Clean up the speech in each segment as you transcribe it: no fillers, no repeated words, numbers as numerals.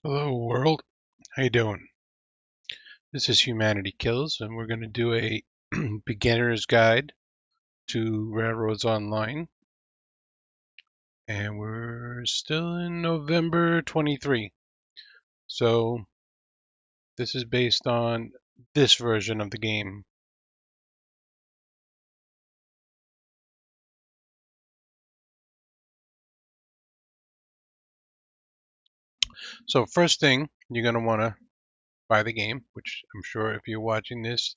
Hello world, how you doing? This is Humanity Kills, and we're going to do a beginner's guide to Railroads Online, and we're still in November 23. So this is based on this version of the game. So first thing, you're going to want to buy the game, which I'm sure if you're watching this,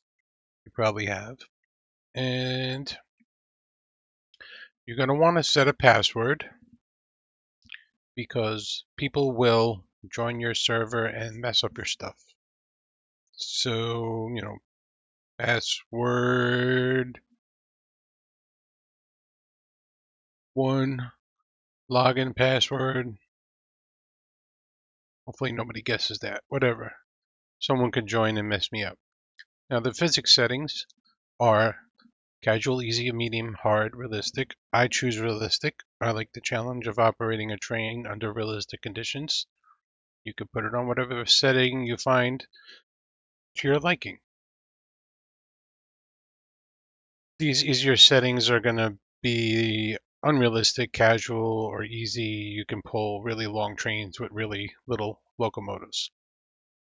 you probably have. And you're going to want to set a password because people will join your server and mess up your stuff. So, password one, login password. Hopefully nobody guesses that. Whatever. Someone could join and mess me up. Now the physics settings are casual, easy, medium, hard, realistic. I choose realistic. I like the challenge of operating a train under realistic conditions. You can put it on whatever setting you find to your liking. These easier settings are going to be unrealistic, casual, or easy. You can pull really long trains with really little locomotives.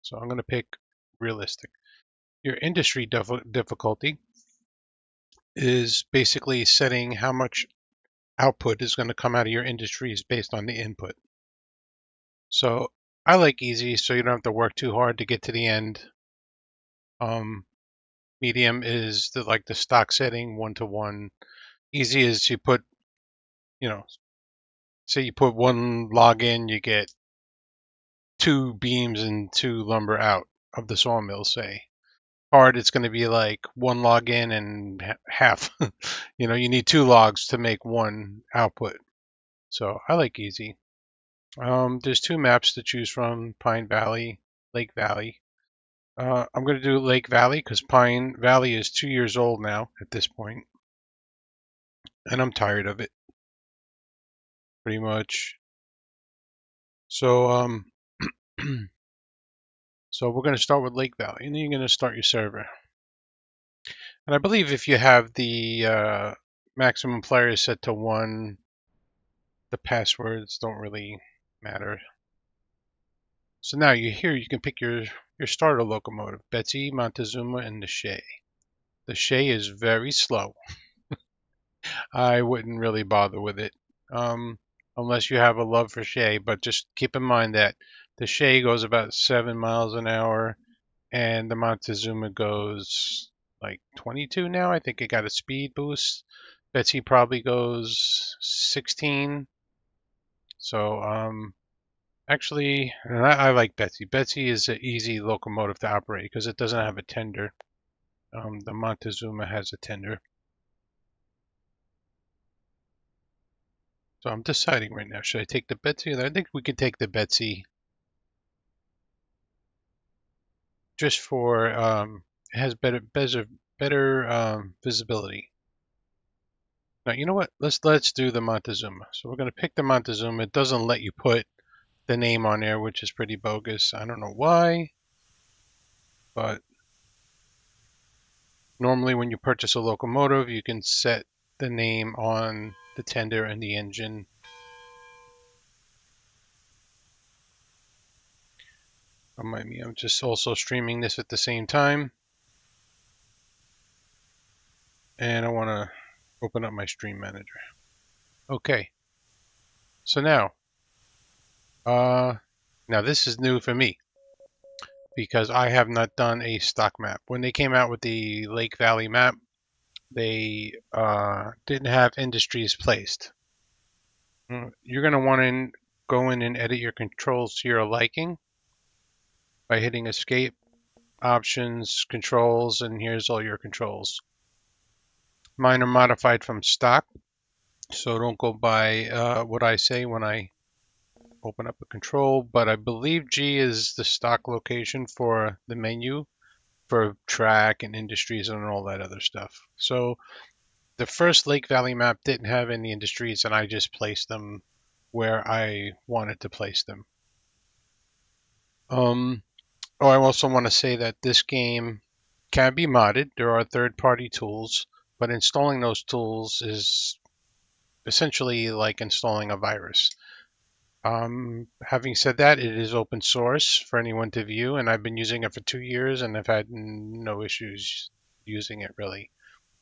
So I'm going to pick realistic. Your industry difficulty is basically setting how much output is going to come out of your industries based on the input. So I like easy, so you don't have to work too hard to get to the end. Um, Medium is like the stock setting, 1-to-1. Easy is you put, you know, say you put one log in, you get two beams and two lumber out of the sawmill, say. Hard, it's going to be like one log in and half. You need two logs to make one output. So I like easy. There's two maps to choose from, Pine Valley, Lake Valley. I'm going to do Lake Valley because Pine Valley is 2 years old now at this point, and I'm tired of it, pretty much. So, so we're going to start with Lake Valley, and then you're going to start your server. And I believe if you have the maximum players set to 1, the passwords don't really matter. So now you're here, you can pick your starter locomotive, Betsy, Montezuma, and the Shay. The Shay is very slow. I wouldn't really bother with it unless you have a love for Shay, but just keep in mind that the Shay goes about 7 miles an hour and the Montezuma goes like 22 now. I think it got a speed boost. Betsy probably goes 16. So, actually, and I like Betsy. Betsy is an easy locomotive to operate because it doesn't have a tender. The Montezuma has a tender. So I'm deciding right now. Should I take the Betsy? I think we could take the Betsy just for it has better visibility. Now you know what? Let's do the Montezuma. So we're gonna pick the Montezuma. It doesn't let you put the name on there, which is pretty bogus. I don't know why, but normally when you purchase a locomotive, you can set the name on the tender and the engine. Remind me, I'm just also streaming this at the same time, and I want to open up my stream manager. Okay, so uh, now this is new for me because I have not done a stock map. When they came out with the Lake Valley map, they didn't have industries placed. You're going to want to go in and edit your controls to your liking by hitting escape, options, controls, and here's all your controls. Mine are modified from stock, so don't go by what I say when I open up a control, but I believe G is the stock location for the menu for track and industries and all that other stuff. So the first Lake Valley map didn't have any industries, and I just placed them where I wanted to place them. Um, I also want to say that this game can be modded. There are third-party tools, but installing those tools is essentially like installing a virus. Having said that, it is open source for anyone to view, and I've been using it for 2 years, and I've had no issues using it really.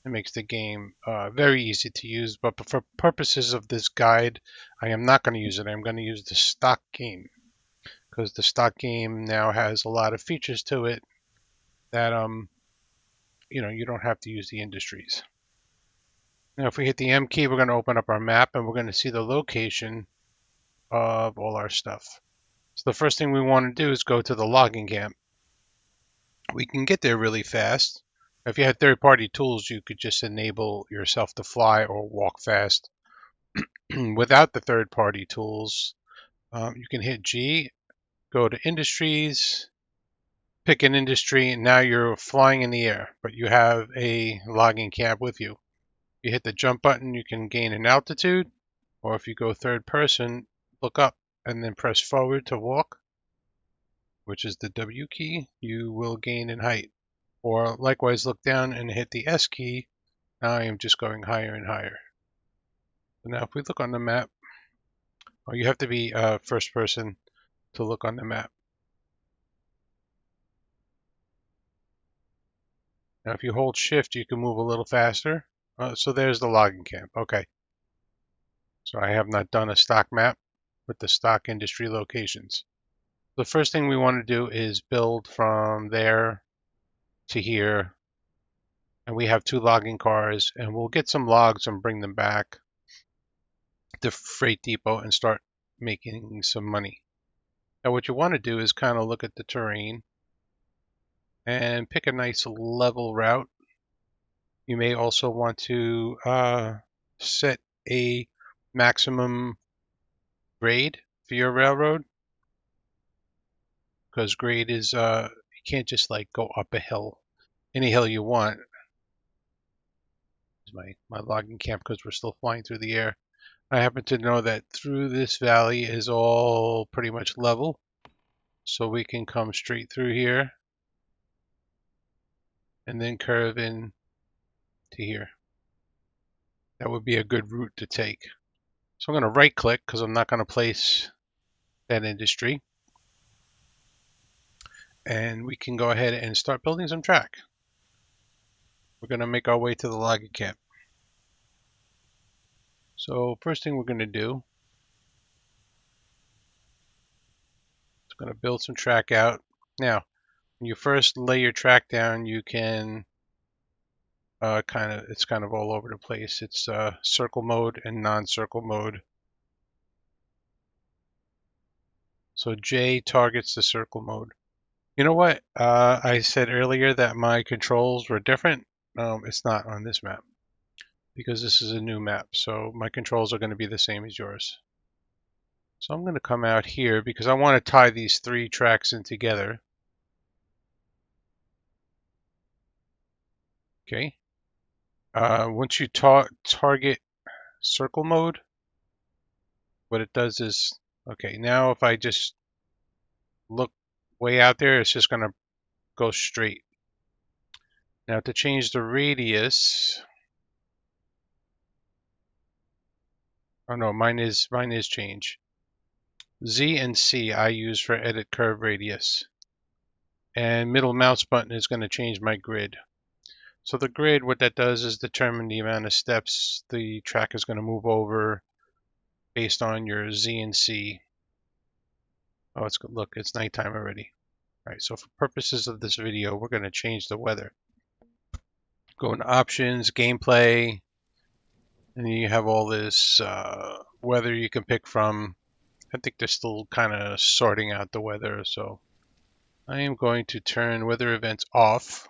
It makes the game very easy to use, but for purposes of this guide, I am not going to use it. I'm going to use the stock game because the stock game now has a lot of features to it that you don't have to use the industries. Now, if we hit the M key, we're going to open up our map and we're going to see the location of all our stuff. So the first thing we want to do is go to the logging camp. We can get there really fast. If you had third-party tools, you could just enable yourself to fly or walk fast. Without the third-party tools, you can hit G, go to industries, pick an industry, and now you're flying in the air, but you have a logging camp with you. You hit the jump button, you can gain an altitude, or if you go third person, look up and then press forward to walk, which is the W key, you will gain in height. Or likewise look down and hit the S key. Now I am just going higher and higher. So now if we look on the map, you have to be first person to look on the map. Now if you hold shift, you can move a little faster. So there's the logging camp. Okay. So I have not done a stock map with the stock industry locations. The first thing we want to do is build from there to here. And we have 2 logging cars, and we'll get some logs and bring them back to Freight Depot and start making some money. Now what you want to do is kind of look at the terrain and pick a nice level route. You may also want to set a maximum grade for your railroad, because grade is you can't just like go up a hill, any hill you want. This is my logging camp because we're still flying through the air. I happen to know that through this valley is all pretty much level, so we can come straight through here and then curve in to here. That would be a good route to take. So I'm going to right click because I'm not going to place that industry. And we can go ahead and start building some track. We're going to make our way to the logging camp. So first thing we're going to do is going to build some track out. Now, when you first lay your track down, you can it's kind of all over the place. It's circle mode and non-circle mode. So J targets the circle mode. You know what? I said earlier that my controls were different. It's not on this map because this is a new map. So my controls are going to be the same as yours. So I'm going to come out here because I want to tie these 3 tracks in together. Okay. Once you target circle mode, what it does is, okay, now if I just look way out there, it's just going to go straight. Now to change the radius, oh no, mine is change. Z and C I use for edit curve radius. And middle mouse button is going to change my grid. So the grid, what that does is determine the amount of steps the track is going to move over based on your Z and C. Oh, it's nighttime already. All right, so for purposes of this video, we're going to change the weather. Go into options, gameplay, and you have all this weather you can pick from. I think they're still kind of sorting out the weather, so I am going to turn weather events off.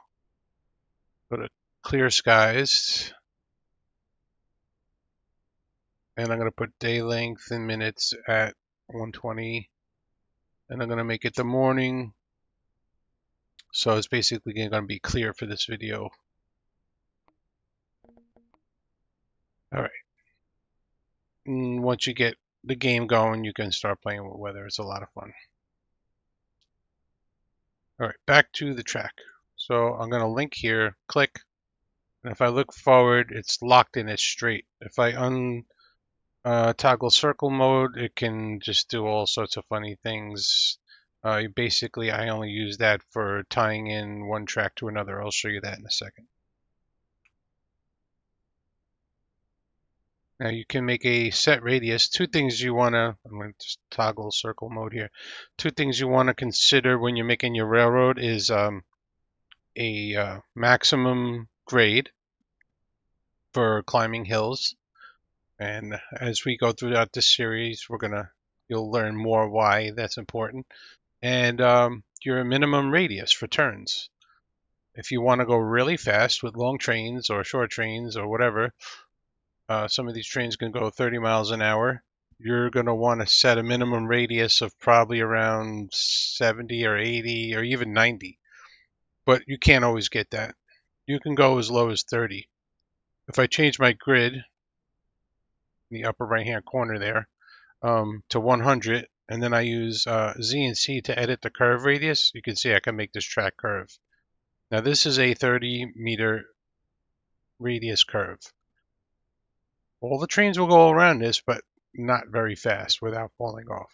Go to clear skies, and I'm going to put day length in minutes at 120, and I'm going to make it the morning, so it's basically going to be clear for this video. All right. Once you get the game going, you can start playing with weather. It's a lot of fun. All right, back to the track. So I'm going to link here, click, and if I look forward, it's locked in as straight. If I toggle circle mode, it can just do all sorts of funny things. Basically, I only use that for tying in one track to another. I'll show you that in a second. Now you can make a set radius. Two things you want to, I'm going to just toggle circle mode here. Two things you want to consider when you're making your railroad is a maximum grade for climbing hills. And as we go throughout this series, you'll learn more why that's important. And your minimum radius for turns. If you want to go really fast with long trains or short trains or whatever, some of these trains can go 30 miles an hour. You're going to want to set a minimum radius of probably around 70 or 80 or even 90. But you can't always get that. You can go as low as 30. If I change my grid in the upper right hand corner there to 100, and then I use Z and C to edit the curve radius, you can see I can make this track curve. Now this is a 30-meter radius curve. All the trains will go around this, but not very fast without falling off.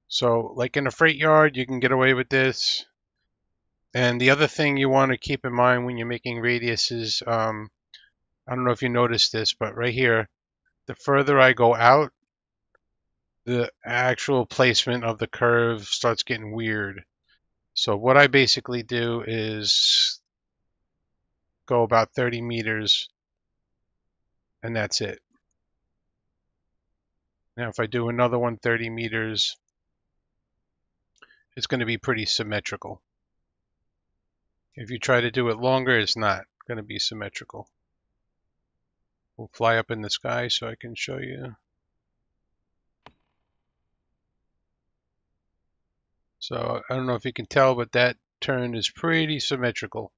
So like in a freight yard, you can get away with this. And the other thing you want to keep in mind when you're making radiuses, I don't know if you noticed this, but right here, the further I go out, the actual placement of the curve starts getting weird. So what I basically do is go about 30 meters and that's it. Now if I do another one 30 meters, it's going to be pretty symmetrical. If you try to do it longer, it's not going to be symmetrical. We'll fly up in the sky so I can show you. So I don't know if you can tell, but that turn is pretty symmetrical.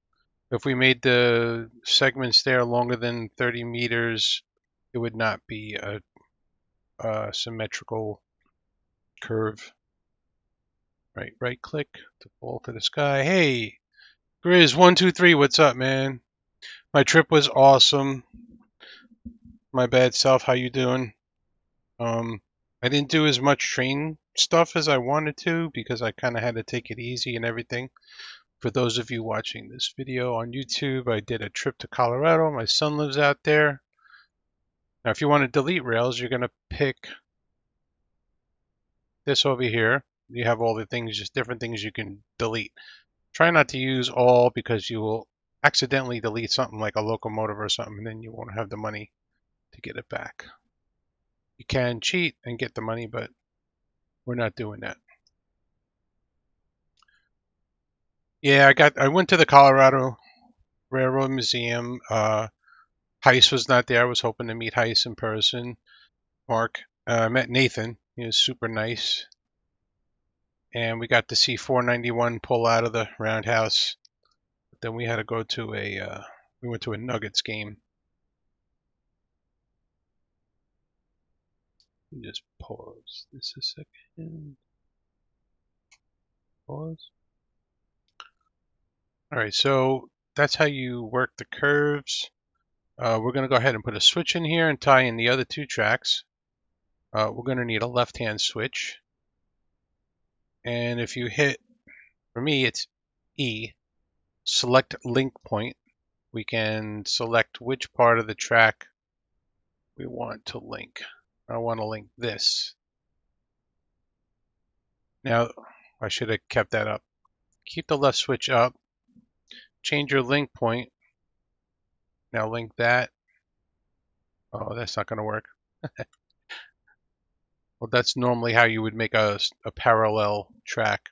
If we made the segments there longer than 30 meters, it would not be a symmetrical curve. Right click to fall to the sky. Hey, Grizz123, what's up, man? My trip was awesome. My bad self, how you doing? I didn't do as much train stuff as I wanted to because I kind of had to take it easy and everything. For those of you watching this video on YouTube, I did a trip to Colorado. My son lives out there. Now, if you want to delete rails, you're going to pick this over here. You have all the things, just different things you can delete. Try not to use all because you will accidentally delete something like a locomotive or something, and then you won't have the money to get it back. You can cheat and get the money, but we're not doing that. Yeah, I went to the Colorado Railroad Museum. Heiss was not there. I was hoping to meet Heiss in person. Mark. I met Nathan. He was super nice. And we got to see 491 pull out of the roundhouse. But then we had to go to we went to a Nuggets game. Just pause this a second. Pause. All right, so that's how you work the curves. We're going to go ahead and put a switch in here and tie in the other two tracks. We're going to need a left-hand switch. And if you hit, for me, it's E, select link point, we can select which part of the track we want to link. I want to link this. Now, I should have kept that up. Keep the left switch up. Change your link point. Now link that. Oh, that's not going to work. Well, that's normally how you would make a parallel track.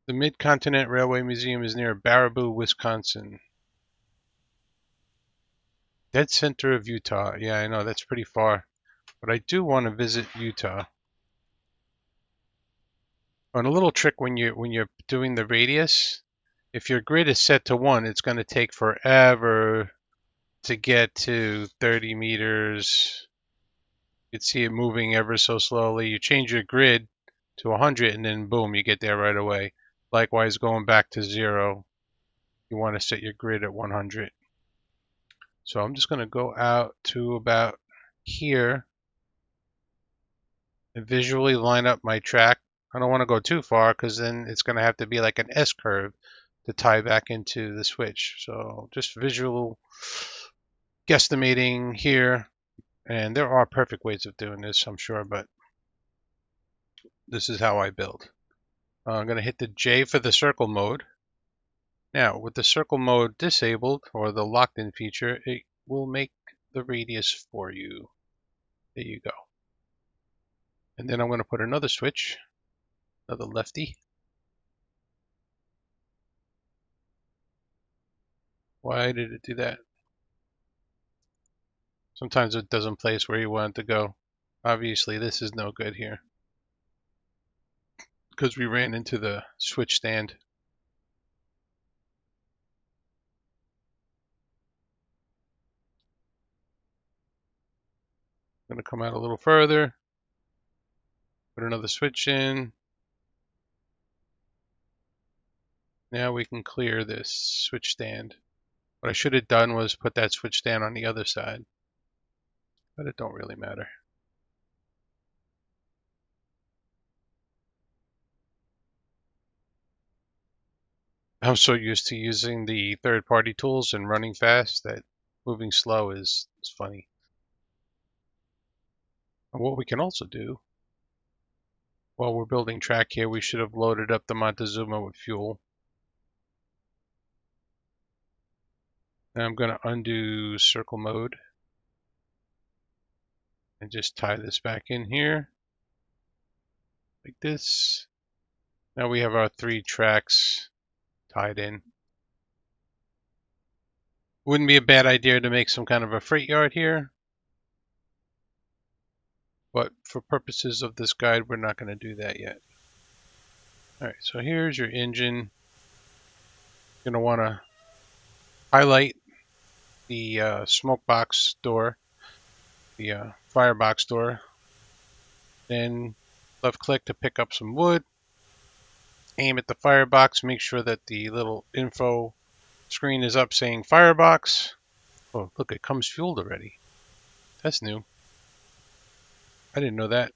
The Mid-Continent Railway Museum is near Baraboo, Wisconsin. Dead center of Utah. Yeah, I know, that's pretty far. But I do want to visit Utah. And a little trick when you're doing the radius, if your grid is set to 1, it's going to take forever to get to 30 meters. could see it moving ever so slowly. You change your grid to 100 and then boom, you get there right away. Likewise, going back to 0, you want to set your grid at 100. So I'm just going to go out to about here and visually line up my track. I don't want to go too far because then it's going to have to be like an S curve to tie back into the switch. So just visual guesstimating here. And there are perfect ways of doing this, I'm sure, but this is how I build. I'm going to hit the J for the circle mode. Now, with the circle mode disabled, or the locked in feature, it will make the radius for you. There you go. And then I'm going to put another switch, another lefty. Why did it do that? Sometimes it doesn't place where you want it to go. Obviously, this is no good here because we ran into the switch stand. I'm going to come out a little further, put another switch in. Now we can clear this switch stand. What I should have done was put that switch stand on the other side, but it don't really matter. I'm so used to using the third-party tools and running fast that moving slow is funny. And what we can also do, while we're building track here, we should have loaded up the Montezuma with fuel. Now I'm going to undo circle mode and just tie this back in here like this. Now we have our 3 tracks tied in. Wouldn't be a bad idea to make some kind of a freight yard here, but for purposes of this guide, we're not going to do that yet. Alright, so here's your engine. You're going to want to highlight the smoke box door, the firebox door, then left click to pick up some wood, aim at the firebox, make sure that the little info screen is up saying firebox. Oh, look, it comes fueled already. That's new. I didn't know that.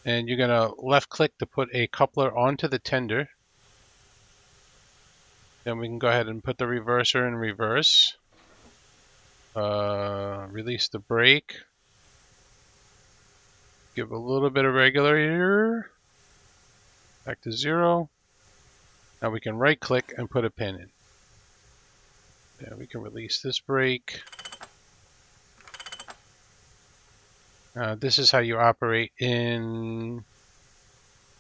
And you're going to left click to put a coupler onto the tender. Then we can go ahead and put the reverser in reverse. Release the brake. Give a little bit of regular here. Back to 0. Now we can right click and put a pin in. Yeah, we can release this brake. This is how you operate in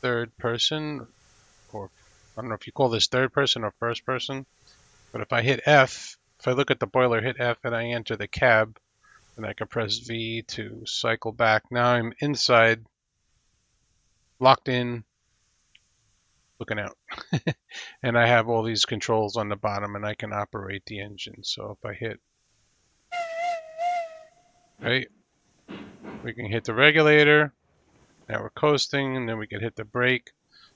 third person, or I don't know if you call this third person or first person, but if I hit F, if I look at the boiler, hit F and I enter the cab, then I can press V to cycle back. Now I'm inside, locked in, looking out. And I have all these controls on the bottom and I can operate the engine. So if I hit, right, we can hit the regulator. Now we're coasting, and then we can hit the brake.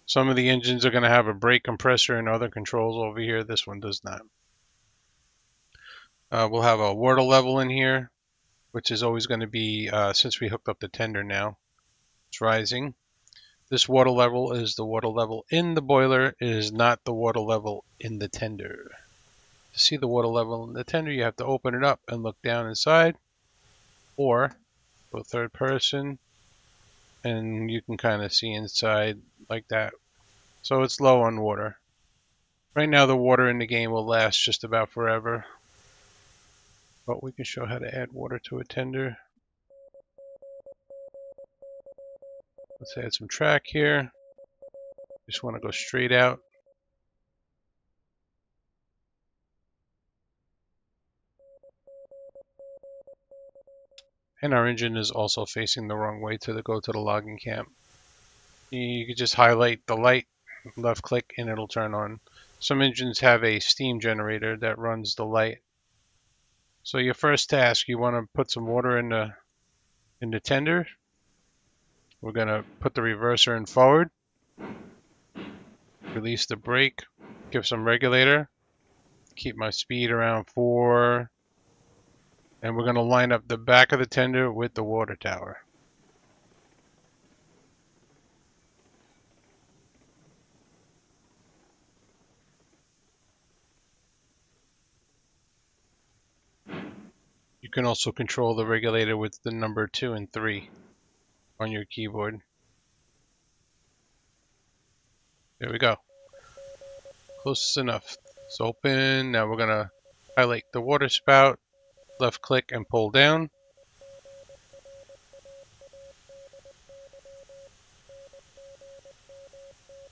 Some of the engines are going to have a brake compressor and other controls over here. This one does not. We'll have a water level in here, which is always going to be, since we hooked up the tender now, it's rising. This water level is the water level in the boiler. It is not the water level in the tender. To see the water level in the tender, you have to open it up and look down inside, or go third person, and you can kind of see inside like that. So it's low on water. Right now the water in the game will last just about forever, but we can show how to add water to a tender. Let's add some track here. Just want to go straight out. And our engine is also facing the wrong way to go to the logging camp. You can just highlight the light, left click, and it'll turn on. Some engines have a steam generator that runs the light. So your first task, you want to put some water in the In the tender, we're going to put the reverser in forward, release the brake, give some regulator, keep my speed around 4, and we're going to line up the back of the tender with the water tower. You can also control the regulator with the number 2 and 3 on your keyboard. There we go. Close enough. It's open. Now we're going to highlight the water spout, left click and pull down.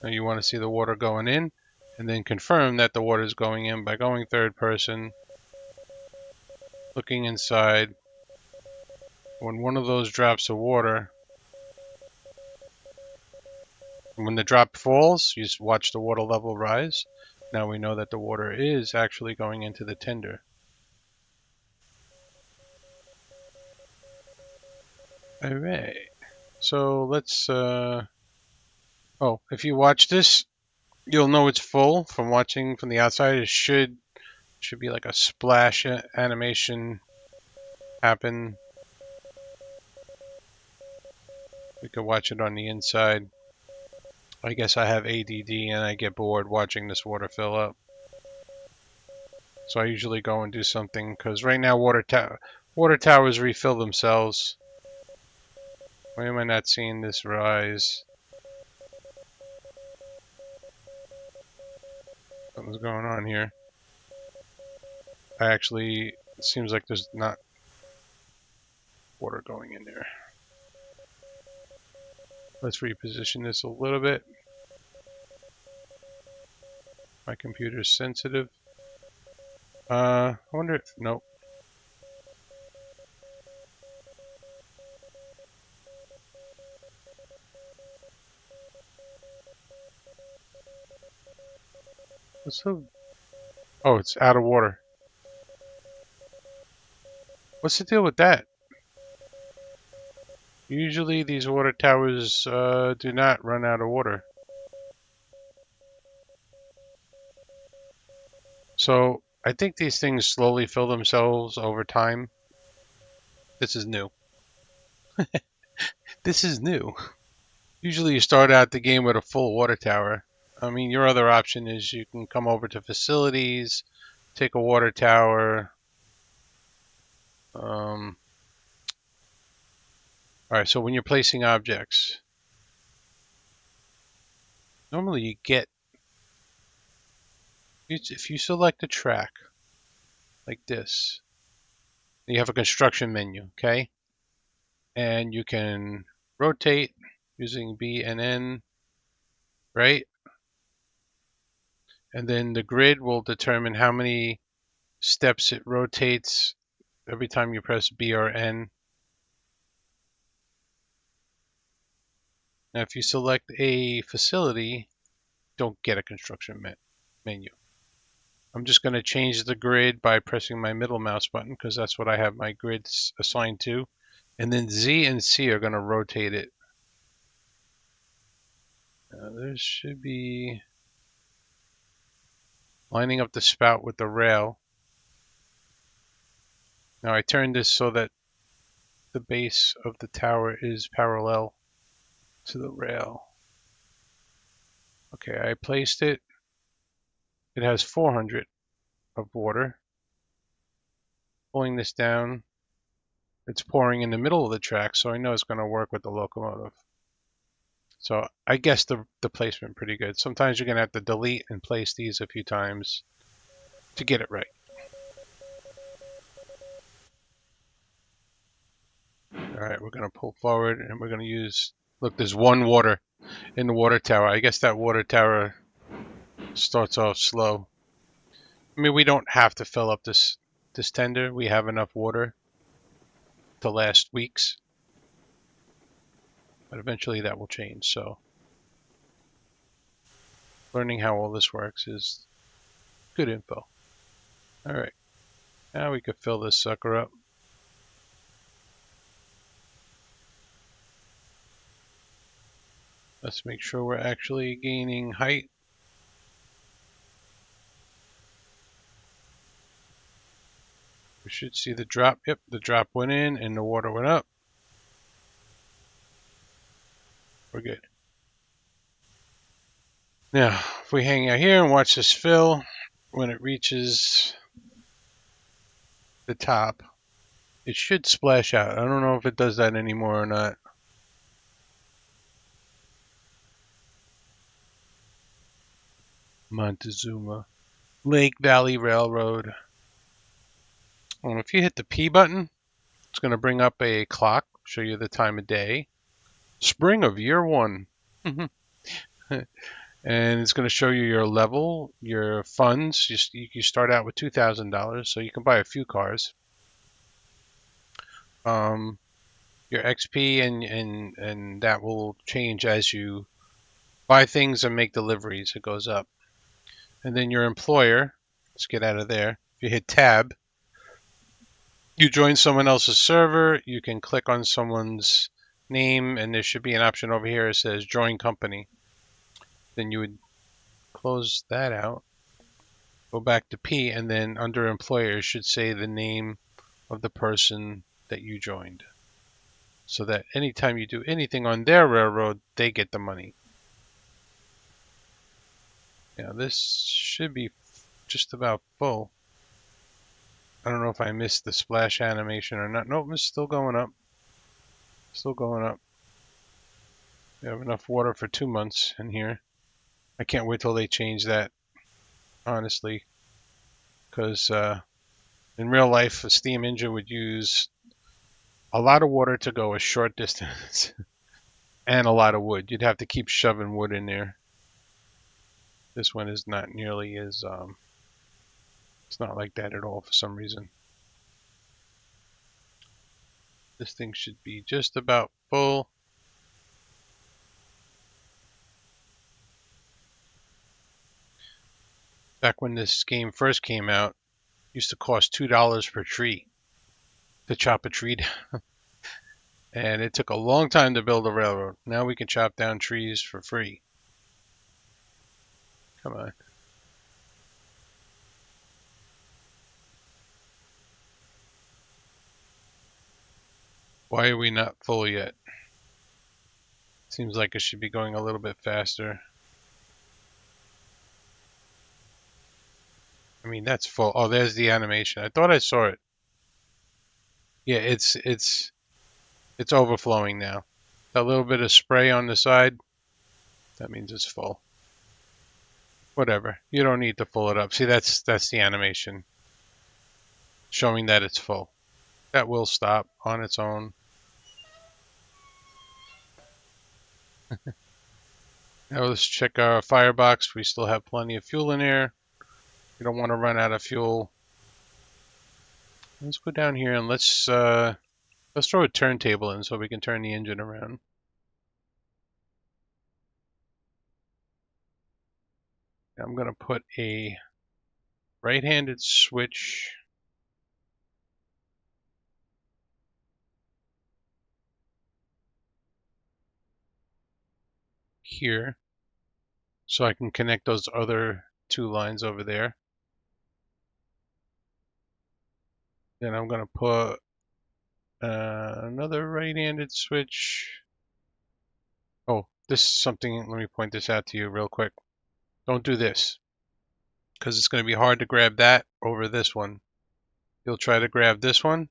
Now you want to see the water going in, and then confirm that the water is going in by going third person, looking inside. When one of those drops of water, when the drop falls, you just watch the water level rise. Now we know that the water is actually going into the tender. Alright, so let's, if you watch this, you'll know it's full from watching from the outside. It should be like a splash animation happen. We could watch it on the inside. I guess I have ADD and I get bored watching this water fill up. So I usually go and do something, because right now water towers refill themselves. Why am I not seeing this rise? Something's going on here. It seems like there's not water going in there. Let's reposition this a little bit. My computer's sensitive. I wonder if, nope. Oh, it's out of water. What's the deal with that? Usually these water towers do not run out of water. So I think these things slowly fill themselves over time. This is new. This is new. Usually you start out the game with a full water tower. I mean, your other option is you can come over to facilities, take a water tower. Alright, so when you're placing objects, normally you get, if you select a track like this, you have a construction menu, okay? And you can rotate using B and N, right? And then the grid will determine how many steps it rotates every time you press B or N. Now if you select a facility, don't get a construction menu. I'm just going to change the grid by pressing my middle mouse button, because that's what I have my grids assigned to. And then Z and C are going to rotate it. Now there should be lining up the spout with the rail. Now I turned this so that the base of the tower is parallel to the rail. Okay, I placed it. It has 400 of water. Pulling this down, it's pouring in the middle of the track, so I know it's going to work with the locomotive. So I guess the placement pretty good. Sometimes you're going to have to delete and place these a few times to get it right. Alright, we're going to pull forward and we're going to use, look, there's one water in the water tower. I guess that water tower starts off slow. I mean, we don't have to fill up this tender. We have enough water to last weeks. But eventually that will change, so learning how all this works is good info. Alright, now we could fill this sucker up. Let's make sure we're actually gaining height. We should see the drop. Yep, the drop went in and the water went up. We're good. Now, if we hang out here and watch this fill, when it reaches the top, it should splash out. I don't know if it does that anymore or not. Montezuma. Lake Valley Railroad. If you hit the P button, it's going to bring up a clock, show you the time of day. Spring of year one. And it's going to show you your level, your funds. You start out with $2,000, so you can buy a few cars. Your XP and that will change as you buy things and make deliveries. It goes up. And then your employer, let's get out of there. If you hit tab, you join someone else's server, you can click on someone's name, and there should be an option over here that says join company. Then you would close that out, go back to P, and then under employer it should say the name of the person that you joined, so that anytime you do anything on their railroad, they get the money. Now this should be just about full. I don't know if I missed the splash animation or not. Nope, it's still going up. Still going up. We have enough water for 2 months in here. I can't wait till they change that, honestly, because in real life, a steam engine would use a lot of water to go a short distance and a lot of wood. You'd have to keep shoving wood in there. This one is not nearly as, it's not like that at all for some reason. This thing should be just about full. Back when this game first came out, it used to cost $2 per tree to chop a tree down. And it took a long time to build a railroad. Now we can chop down trees for free. Come on. Why are we not full yet? Seems like it should be going a little bit faster. I mean, that's full. Oh, there's the animation. I thought I saw it. Yeah, it's overflowing now. That little bit of spray on the side, that means it's full. Whatever. You don't need to pull it up. See, that's the animation showing that it's full. That will stop on its own. Now let's check our firebox. We still have plenty of fuel in there. We don't want to run out of fuel. Let's go down here and let's throw a turntable in so we can turn the engine around. I'm going to put a right-handed switch here so I can connect those other two lines over there. Then I'm going to put another right-handed switch. Oh, this is something, let me point this out to you real quick. Don't do this, because it's going to be hard to grab that over this one. You'll try to grab this one,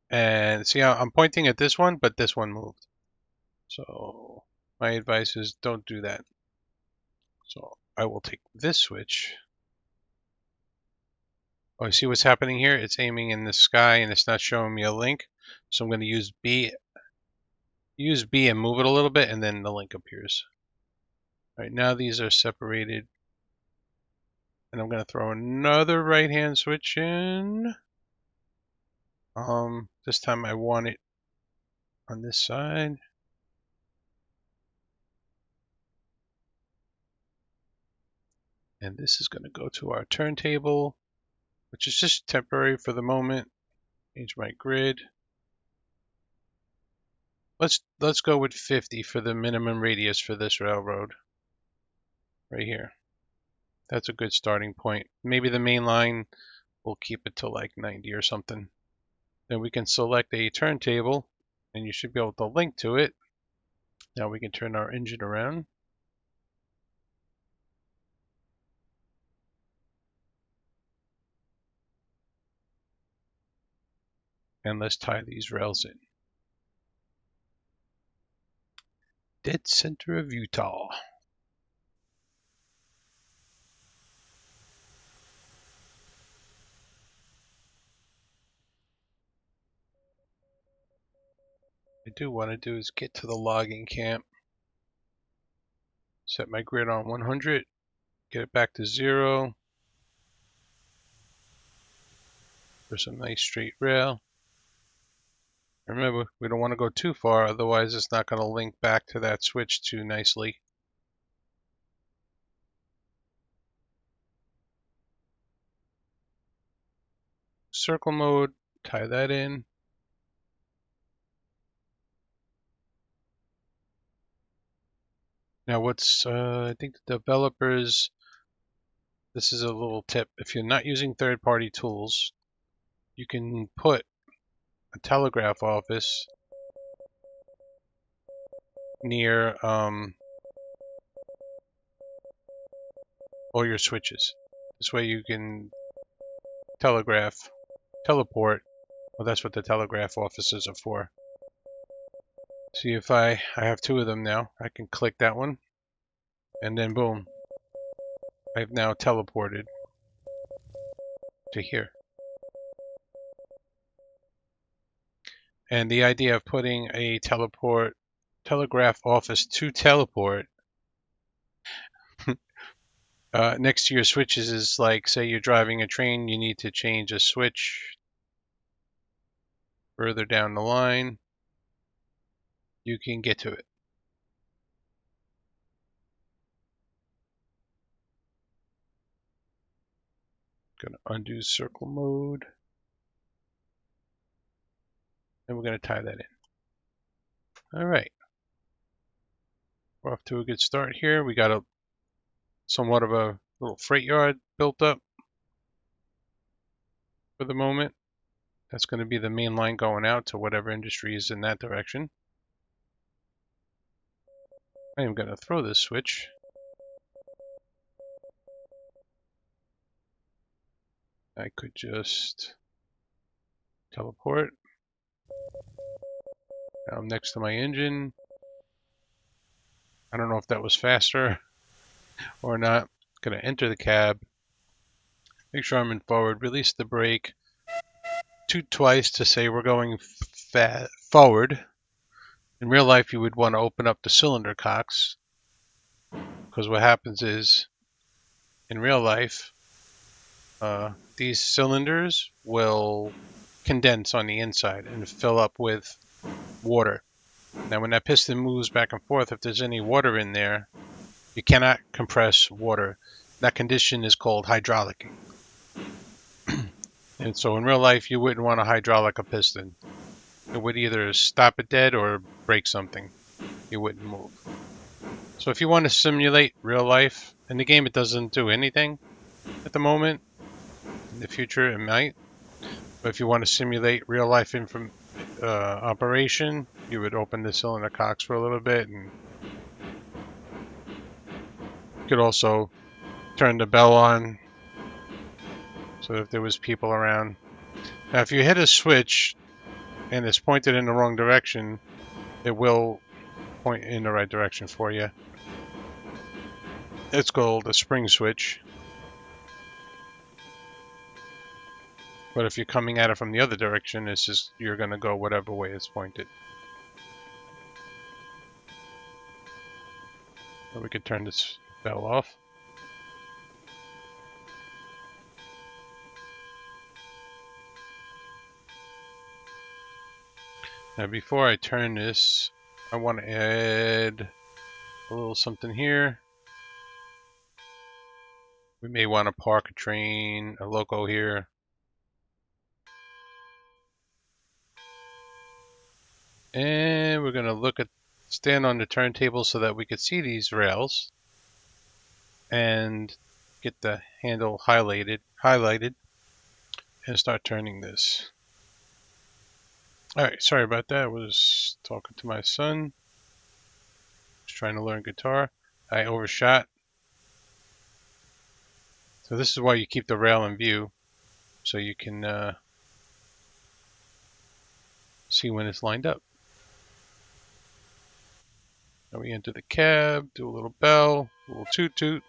and see how I'm pointing at this one, but this one moved. So my advice is don't do that. So I will take this switch. Oh, you see what's happening here? It's aiming in the sky and it's not showing me a link. So I'm going to use B and move it a little bit, and then the link appears. All right, now these are separated. And I'm going to throw another right-hand switch in. This time I want it on this side. And this is going to go to our turntable, which is just temporary for the moment. Change my grid. Let's go with 50 for the minimum radius for this railroad right here. That's a good starting point. Maybe the main line, we'll keep it to like 90 or something. Then we can select a turntable and you should be able to link to it. Now we can turn our engine around. And let's tie these rails in. Dead center of Utah. What I do want to do is get to the logging camp. Set my grid on 100. Get it back to 0. For some nice straight rail. Remember, we don't want to go too far, otherwise it's not going to link back to that switch too nicely. Circle mode, tie that in. Now I think the developers, this is a little tip. If you're not using third-party tools, you can put a telegraph office near all your switches. This way you can teleport. Well, that's what the telegraph offices are for. See if I have 2 of them now. I can click that one, and then boom, I've now teleported to here. And the idea of putting a telegraph office to teleport next to your switches is like, say you're driving a train, you need to change a switch further down the line, you can get to it. Gonna undo circle mode, and we're gonna tie that in. All right, we're off to a good start here. We got somewhat of a little freight yard built up for the moment. That's going to be the main line going out to whatever industry is in that direction. I am going to throw this switch. I could just teleport. Now I'm next to my engine. I don't know if that was faster or not. Going to enter the cab. Make sure I'm in forward. Release the brake. Toot twice to say we're going forward. In real life, you would want to open up the cylinder cocks, because what happens is, in real life, these cylinders will condense on the inside and fill up with water. Now when that piston moves back and forth, if there's any water in there, you cannot compress water. That condition is called hydraulicking. And so in real life, you wouldn't want to hydraulic a piston. It would either stop it dead or break something. You wouldn't move. So if you want to simulate real life, in the game it doesn't do anything at the moment. In the future it might. But if you want to simulate real life operation, you would open the cylinder cocks for a little bit, and you could also turn the bell on so if there was people around. Now if you hit a switch and it's pointed in the wrong direction, it will point in the right direction for you. It's called a spring switch. But if you're coming at it from the other direction, it's just you're going to go whatever way it's pointed. So we could turn this bell off. Now before I turn this, I want to add a little something here. We may want to park a train, a loco here. And we're going to stand on the turntable so that we could see these rails and get the handle highlighted and start turning this. Alright, sorry about that. I was talking to my son. He's trying to learn guitar. I overshot. So this is why you keep the rail in view, so you can see when it's lined up. Now we enter the cab, do a little bell, a little toot toot.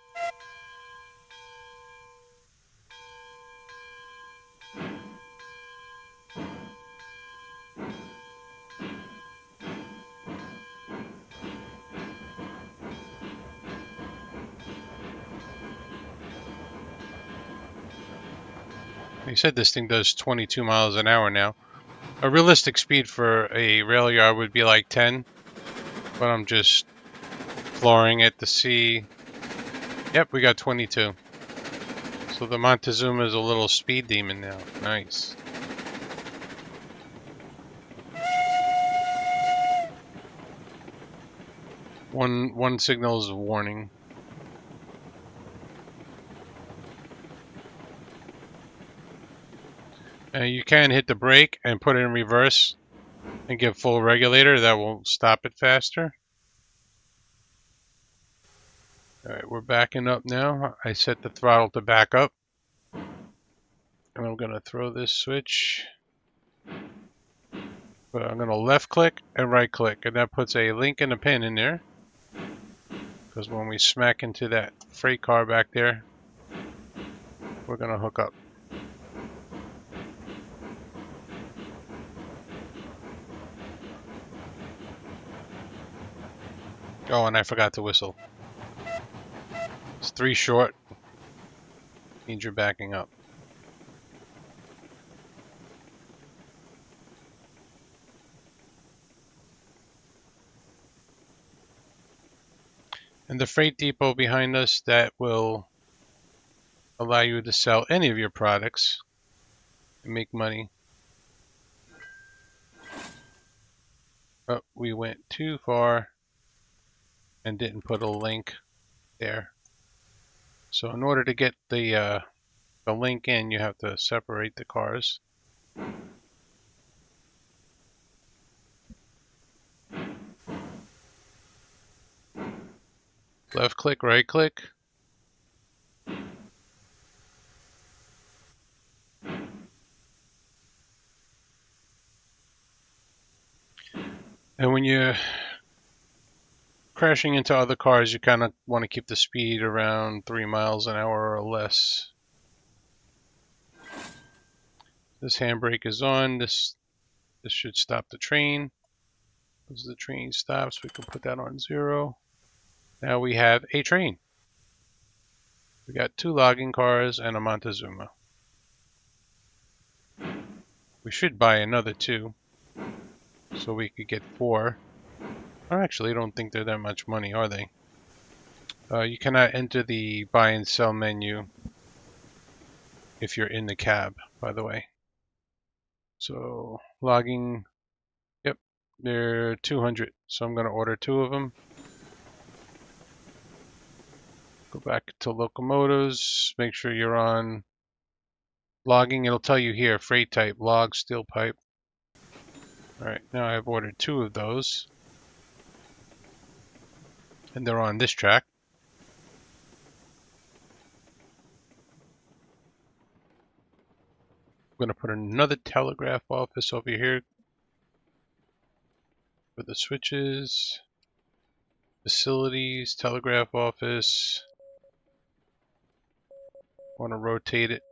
They said this thing does 22 miles an hour now. A realistic speed for a rail yard would be like 10, but I'm just flooring it to see. Yep, we got 22. So the Montezuma is a little speed demon now. Nice. One signal is a warning. You can hit the brake and put it in reverse and give full regulator. That will stop it faster. Alright, we're backing up now. I set the throttle to back up. And I'm going to throw this switch. But I'm going to left click and right click. And that puts a link and a pin in there. Because when we smack into that freight car back there, we're going to hook up. Oh, and I forgot to whistle. It's 3 short. Means you're backing up. And the freight depot behind us, that will allow you to sell any of your products and make money. But we went too far and didn't put a link there. So in order to get the link in, you have to separate the cars. Left click, right click. And when you're crashing into other cars, you kind of want to keep the speed around 3 miles an hour or less. This handbrake is on. This should stop the train. As the train stops, we can put that on 0. Now we have a train. We got 2 logging cars and a Montezuma. We should buy another 2 so we could get 4. I actually don't think they're that much money, are they? You cannot enter the buy and sell menu if you're in the cab, by the way. So logging, yep, they're 200. So I'm going to order 2 of them. Go back to locomotives, make sure you're on logging. It'll tell you here, freight type, log, steel pipe. Alright, now I've ordered 2 of those. And they're on this track. I'm going to put another telegraph office over here for the switches. Facilities, telegraph office. Want to rotate it.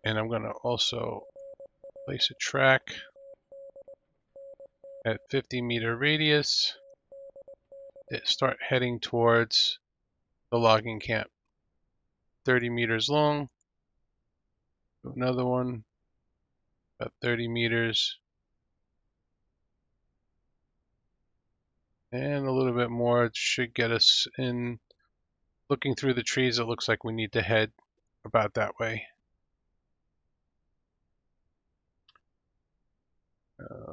And I'm going to also place a track at 50-meter radius. Start heading towards the logging camp. 30 meters long. Another one, about 30 meters. And a little bit more. It should get us in. Looking through the trees, it looks like we need to head about that way.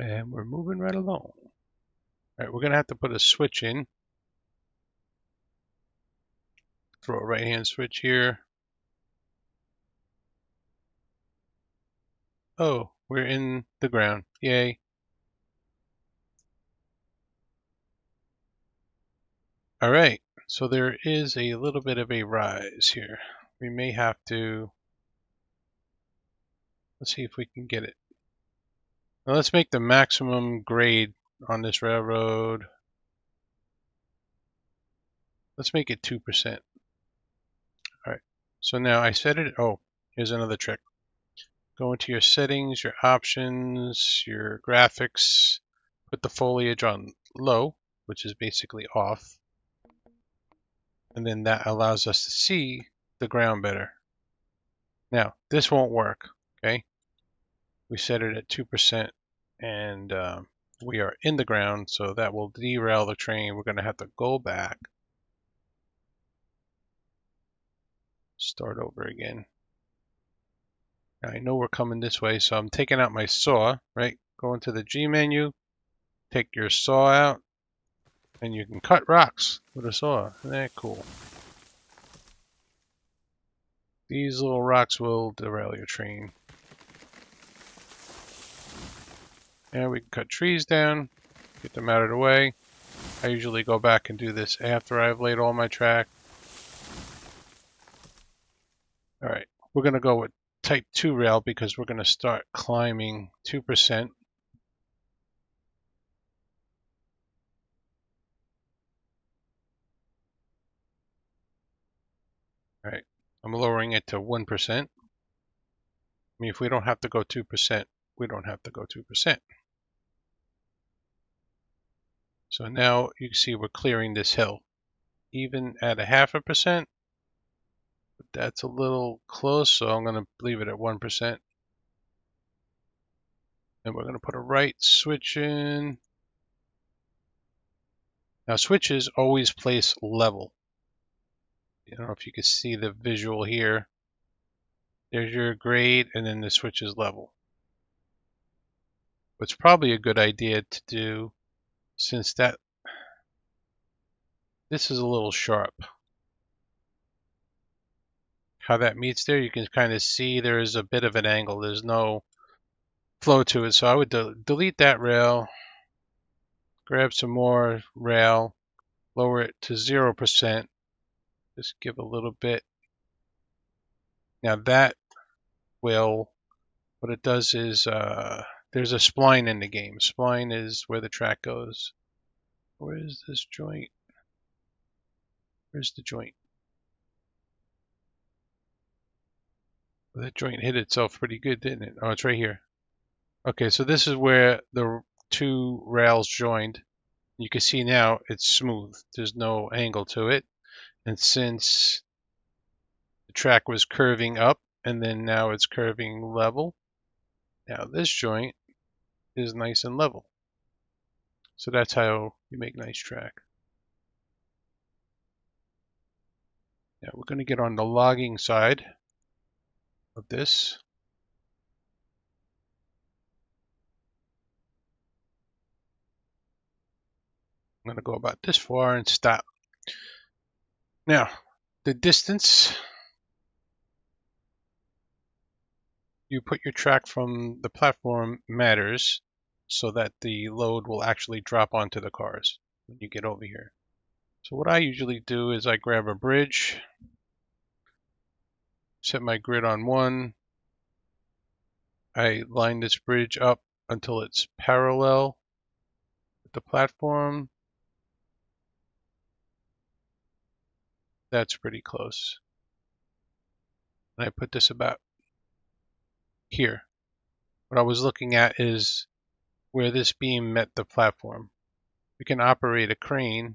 And we're moving right along. All right, we're going to have to put a switch in. Throw a right-hand switch here. Oh, we're in the ground. Yay. All right, so there is a little bit of a rise here. We may have to, let's see if we can get it. Now let's make the maximum grade on this railroad. Let's make it 2%. All right, so now I set it, oh, here's another trick. Go into your settings, your options, your graphics, put the foliage on low, which is basically off. And then that allows us to see the ground better. Now, this won't work, okay? We set it at 2% and we are in the ground, so that will derail the train. We're going to have to go back, start over again. Now, I know we're coming this way, so I'm taking out my saw, right? Go into the G menu, take your saw out, and you can cut rocks with a saw. Isn't that cool? These little rocks will derail your train. And we can cut trees down, get them out of the way. I usually go back and do this after I've laid all my track. All right, we're going to go with type 2 rail because we're going to start climbing 2%. All right, I'm lowering it to 1%. I mean, if we don't have to go 2%, we don't have to go 2%. So now you can see we're clearing this hill. Even at a 0.5%, that's a little close, so I'm going to leave it at 1%. And we're going to put a right switch in. Now switches always place level. I don't know if you can see the visual here. There's your grade, and then the switch is level. It's probably a good idea to do, since this is a little sharp. How that meets there, you can kind of see there is a bit of an angle. There's no flow to it, so I would delete that rail, grab some more rail, lower it to 0%, just give a little bit. Now that will, what it does is, there's a spline in the game. Spline is where the track goes. Where is this joint? Where's the joint? Well, that joint hit itself pretty good, didn't it? Oh, it's right here. Okay, so this is where the two rails joined. You can see now it's smooth. There's no angle to it. And since the track was curving up and then now it's curving level, now this joint is nice and level. So that's how you make nice track. Now we're going to get on the logging side of this. I'm going to go about this far and stop. Now, the distance you put your track from the platform matters so that the load will actually drop onto the cars when you get over here. So what I usually do is I grab a bridge, set my grid on 1, I line this bridge up until it's parallel with the platform. That's pretty close. And I put this about here. What I was looking at is where this beam met the platform. We can operate a crane.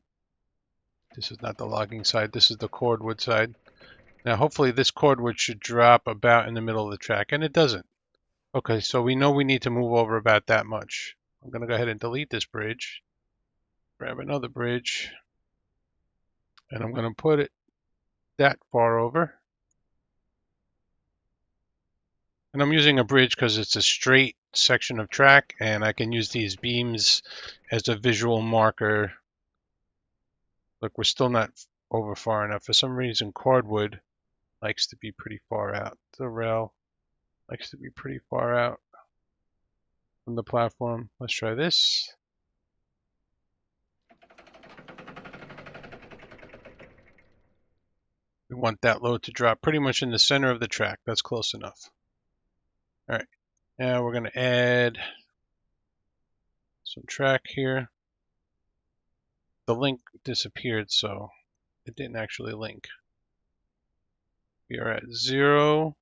This is not the logging side, this is the cordwood side. Now hopefully this cordwood should drop about in the middle of the track, and it doesn't. Okay, so we know we need to move over about that much. I'm going to go ahead and delete this bridge, grab another bridge, and I'm going to put it that far over. And I'm using a bridge because it's a straight section of track, and I can use these beams as a visual marker. Look, we're still not over far enough. For some reason, cordwood likes to be pretty far out. The rail likes to be pretty far out from the platform. Let's try this. We want that load to drop pretty much in the center of the track. That's close enough. All right, now we're going to add some track here. The link disappeared, so it didn't actually link. We are at 0.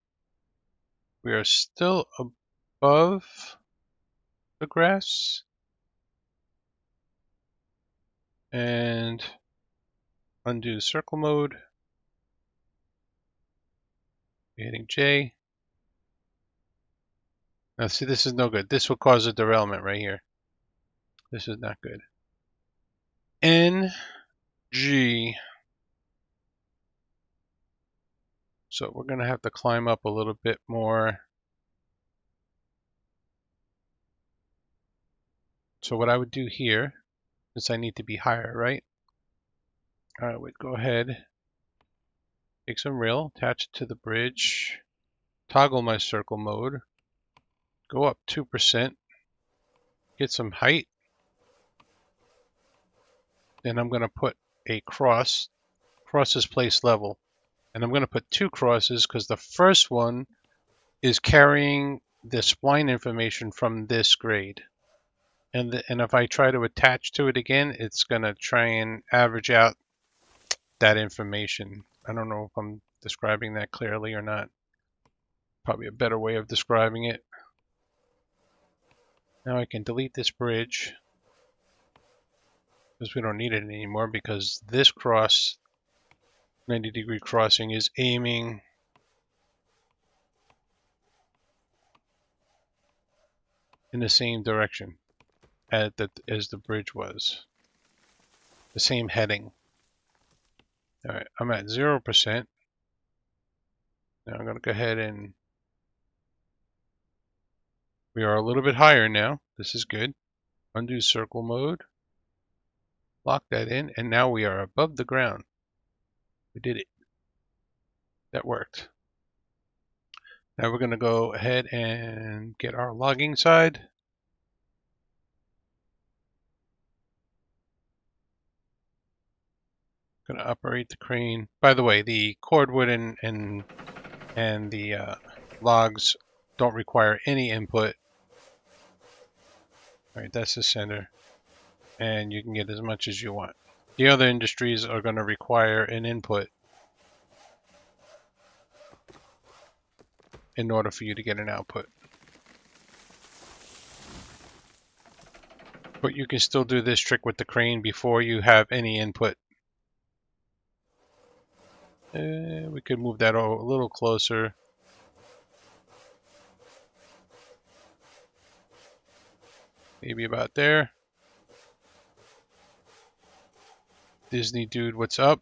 We are still above the grass. And undo circle mode. Hitting J. Now see, this is no good. This will cause a derailment right here. This is not good. N, G. So we're going to have to climb up a little bit more. So what I would do here, since I need to be higher, right? I would go ahead, take some rail, attach it to the bridge, toggle my circle mode, go up 2%, get some height. Then I'm going to put a cross. Cross is place level. And I'm going to put 2 crosses because the first one is carrying the spline information from this grade. And if I try to attach to it again, it's going to try and average out that information. I don't know if I'm describing that clearly or not. Probably a better way of describing it. Now I can delete this bridge because we don't need it anymore, because this cross, 90-degree crossing, is aiming in the same direction as the bridge was. The same heading. Alright, I'm at 0%. Now I'm going to go ahead and we are a little bit higher now. This is good. Undo circle mode. Lock that in, and now we are above the ground. We did it. That worked. Now we're going to go ahead and get our logging side. Going to operate the crane. By the way, the cordwood and the logs don't require any input. All right, that's the center, and you can get as much as you want. The other industries are going to require an input in order for you to get an output. But you can still do this trick with the crane before you have any input. We could move that a little closer. Maybe about there. Disney dude, what's up?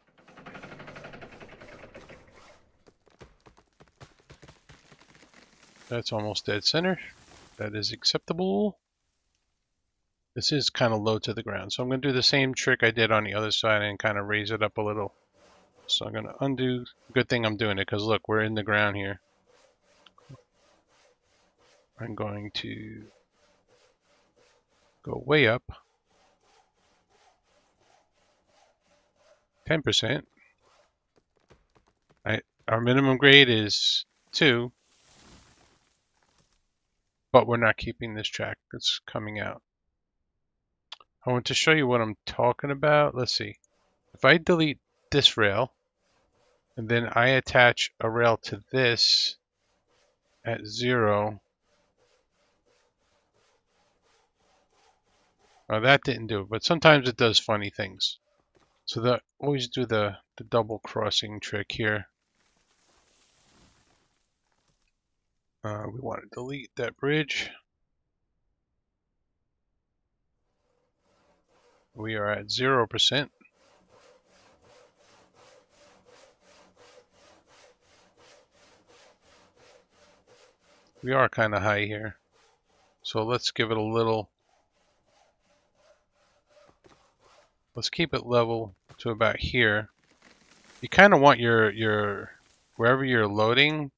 That's almost dead center. That is acceptable. This is kind of low to the ground, so I'm going to do the same trick I did on the other side and kind of raise it up a little. So I'm going to undo. Good thing I'm doing it, because look, we're in the ground here. I'm going to go way up. 10%. Our minimum grade is 2, but we're not keeping this track. It's coming out. I want to show you what I'm talking about. Let's see. If I delete this rail, and then I attach a rail to this at 0. Oh, that didn't do it, but sometimes it does funny things. So always do the double crossing trick here. We want to delete that bridge. We are at 0%. We are kind of high here. So let's give it a little, let's keep it level to about here. You kind of want your, wherever you're loading,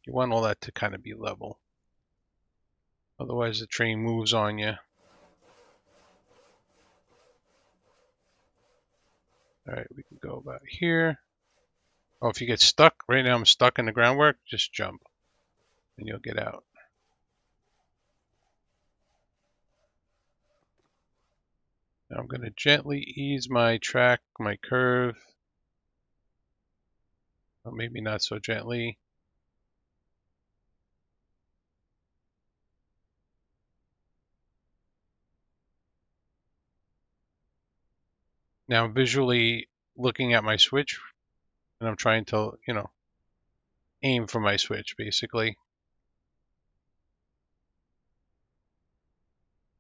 you want all that to kind of be level. Otherwise the train moves on you. Alright, we can go about here. Oh, if you get stuck, right now I'm stuck in the groundwork, just jump and you'll get out. Now I'm going to gently ease my track, my curve. Or maybe not so gently. Now I'm visually looking at my switch and I'm trying to, aim for my switch basically.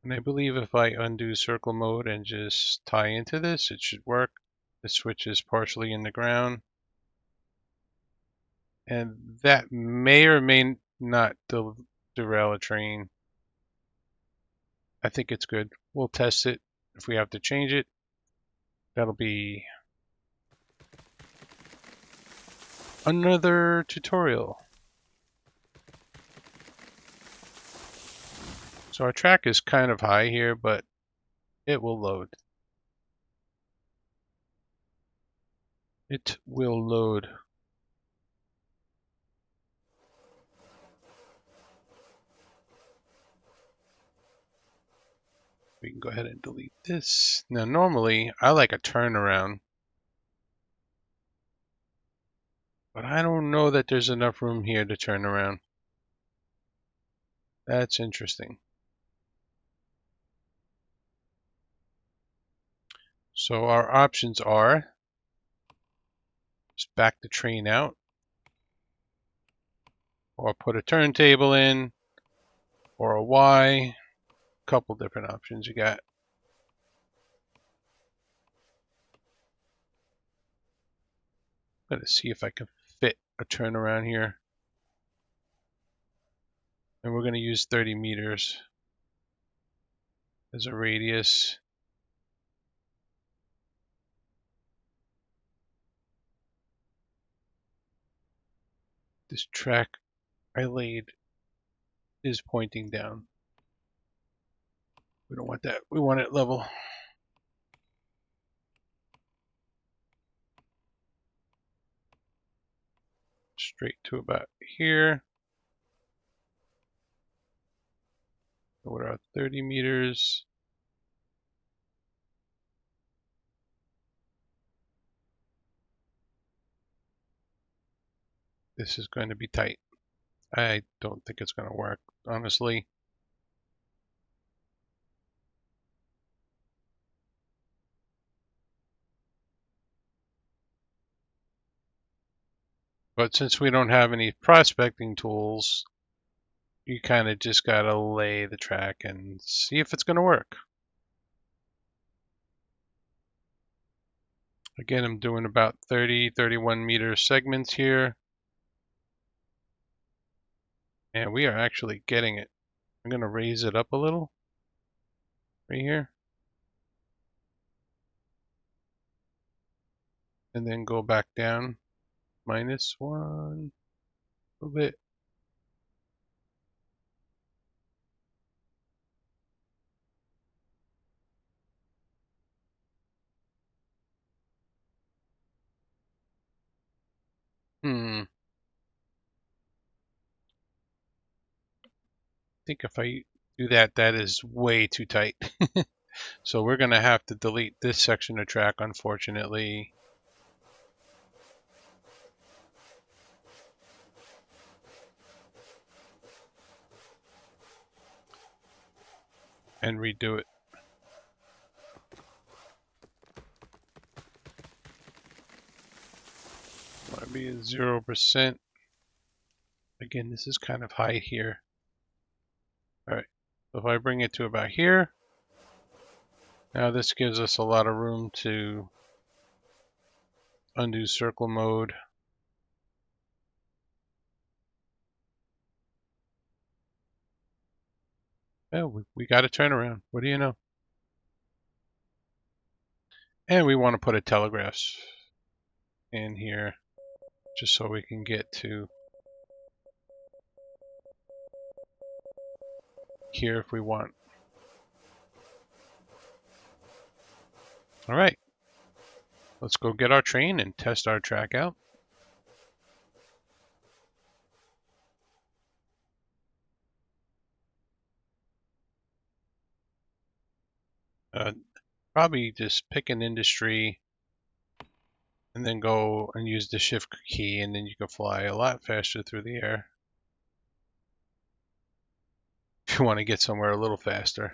And I believe if I undo circle mode and just tie into this, it should work. The switch is partially in the ground. And that may or may not derail a train. I think it's good. We'll test it. If we have to change it, that'll be another tutorial. So our track is kind of high here, but it will load. It will load. We can go ahead and delete this. Now normally I like a turnaround, but I don't know that there's enough room here to turn around. That's interesting. So our options are just back the train out, or put a turntable in, or a Y. Couple different options you got. Let's see if I can fit a turnaround here. And we're going to use 30 meters as a radius. This track I laid is pointing down. We don't want that. We want it level. Straight to about here. What are 30 meters? This is going to be tight. I don't think it's going to work, honestly. But since we don't have any prospecting tools, you kind of just got to lay the track and see if it's going to work. Again, I'm doing about 30, 31 meter segments here. And we are actually getting it. I'm going to raise it up a little right here. And then go back down -1 a little bit. I think if I do that, that is way too tight. So we're going to have to delete this section of track, unfortunately. And redo it. Might be 0%. Again, this is kind of high here. Alright, so if I bring it to about here, now this gives us a lot of room to undo circle mode. Oh, we got a turnaround. What do you know? And we want to put a telegraph in here just so we can get to here if we want. All right, let's go get our train and test our track out. Probably just pick an industry and then go and use the shift key, and then you can fly a lot faster through the air if you want to get somewhere a little faster.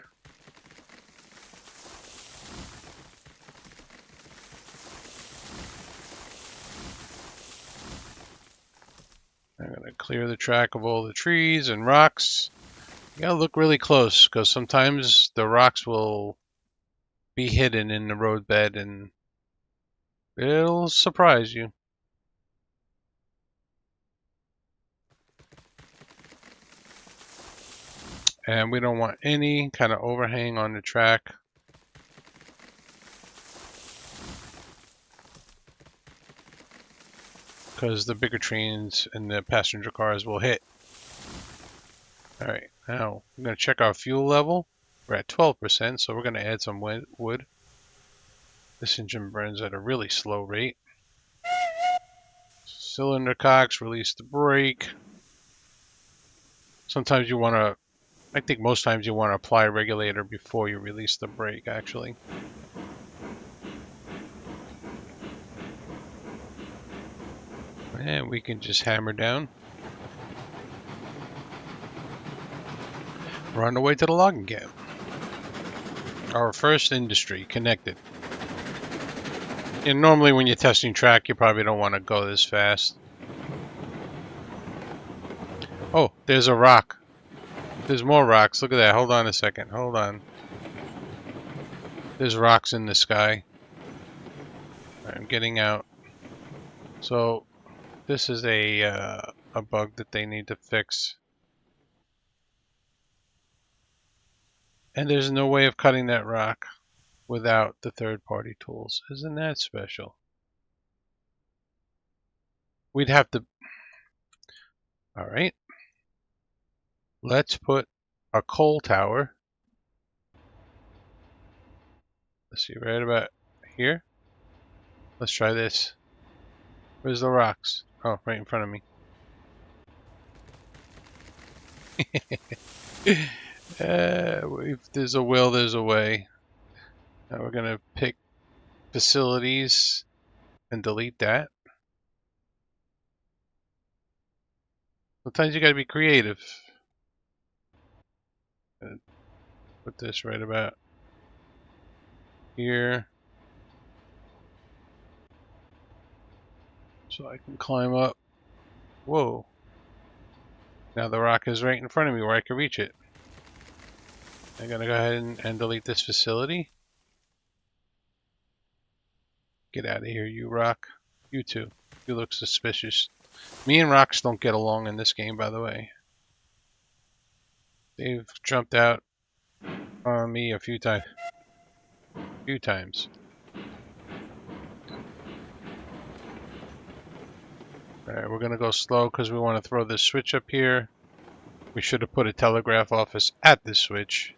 I'm going to clear the track of all the trees and rocks. You gotta look really close because sometimes the rocks will be hidden in the roadbed and it'll surprise you. And we don't want any kind of overhang on the track. Because the bigger trains and the passenger cars will hit. Alright, now I'm going to check our fuel level. We're at 12%, so we're going to add some wood. This engine burns at a really slow rate. Cylinder cocks, release the brake. Sometimes you want to, I think most times you want to apply a regulator before you release the brake, actually. And we can just hammer down. We're on the way to the logging camp. Our first industry connected. And normally when you're testing track, you probably don't want to go this fast. Oh, there's a rock. There's more rocks. Look at that. Hold on a second. Hold on. There's rocks in the sky. I'm getting out. So this is a bug that they need to fix. And there's no way of cutting that rock without the third-party tools. Isn't that special? We'd have to... Alright. Let's put a coal tower. Let's see, right about here. Let's try this. Where's the rocks? Oh, right in front of me. If there's a will, there's a way. Now we're going to pick facilities and delete that. Sometimes you got to be creative. Put this right about here. So I can climb up. Whoa. Now the rock is right in front of me where I can reach it. I'm going to go ahead and delete this facility. Get out of here, you rock. You too. You look suspicious. Me and rocks don't get along in this game, by the way. They've jumped out on me a few times. Alright, we're going to go slow because we want to throw this switch up here. We should have put a telegraph office at this switch.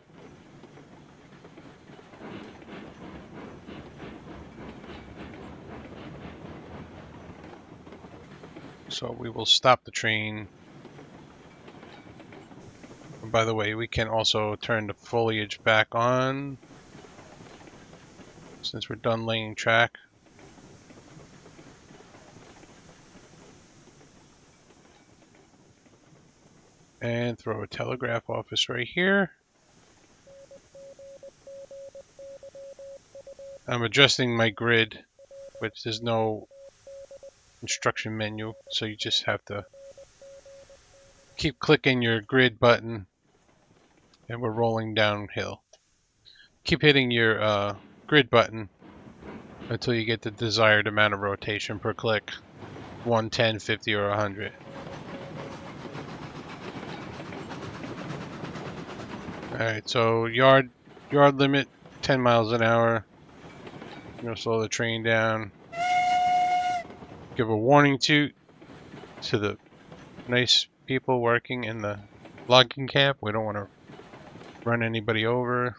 So we will stop the train. And by the way, we can also turn the foliage back on since we're done laying track. And throw a telegraph office right here. I'm adjusting my grid, which there's no instruction menu, so you just have to keep clicking your grid button, and we're rolling downhill. Keep hitting your grid button until you get the desired amount of rotation per click. 110, 50, or 100. Alright, so yard limit 10 miles an hour. I'm gonna slow the train down. Give a warning to the nice people working in the logging camp. We don't want to run anybody over.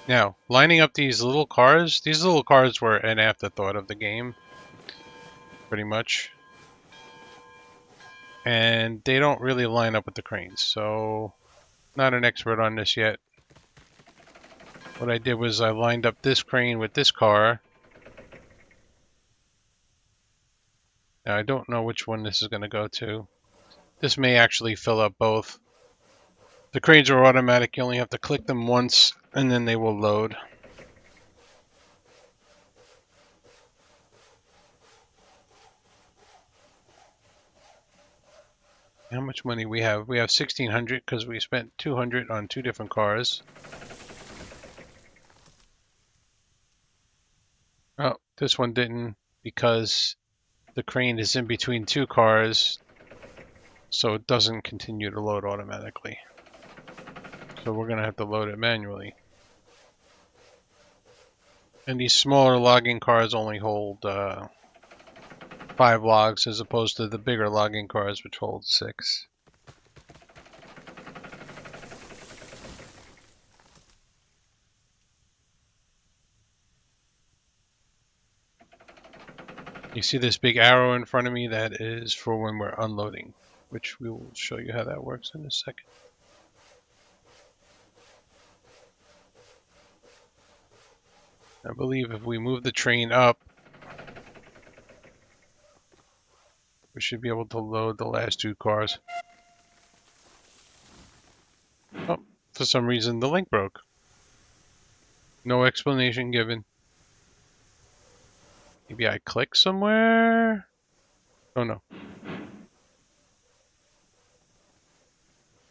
Now, lining up these little cars were an afterthought of the game, pretty much. And they don't really line up with the cranes, so not an expert on this yet. What I did was I lined up this crane with this car. Now, I don't know which one this is going to go to. This may actually fill up both. The cranes are automatic. You only have to click them once, and then they will load. How much money we have? We have 1,600 because we spent 200 on 2 different cars. Oh, this one didn't because the crane is in between 2 cars, so it doesn't continue to load automatically. So we're going to have to load it manually. And these smaller logging cars only hold 5 logs as opposed to the bigger logging cars which hold 6. You see this big arrow in front of me? That is for when we're unloading, which we will show you how that works in a second. I believe if we move the train up, we should be able to load the last 2 cars. Oh, for some reason the link broke. No explanation given. Maybe I clicked somewhere? Oh no.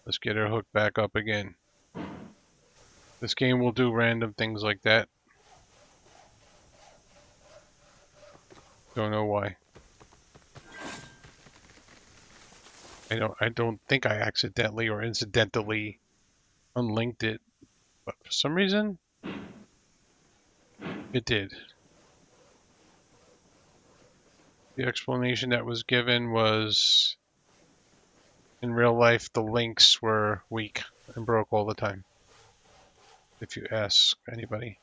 Let's get her hooked back up again. This game will do random things like that. Don't know why. I don't think I accidentally or incidentally unlinked it, but for some reason it did. The explanation that was given was in real life the links were weak and broke all the time. If you ask anybody.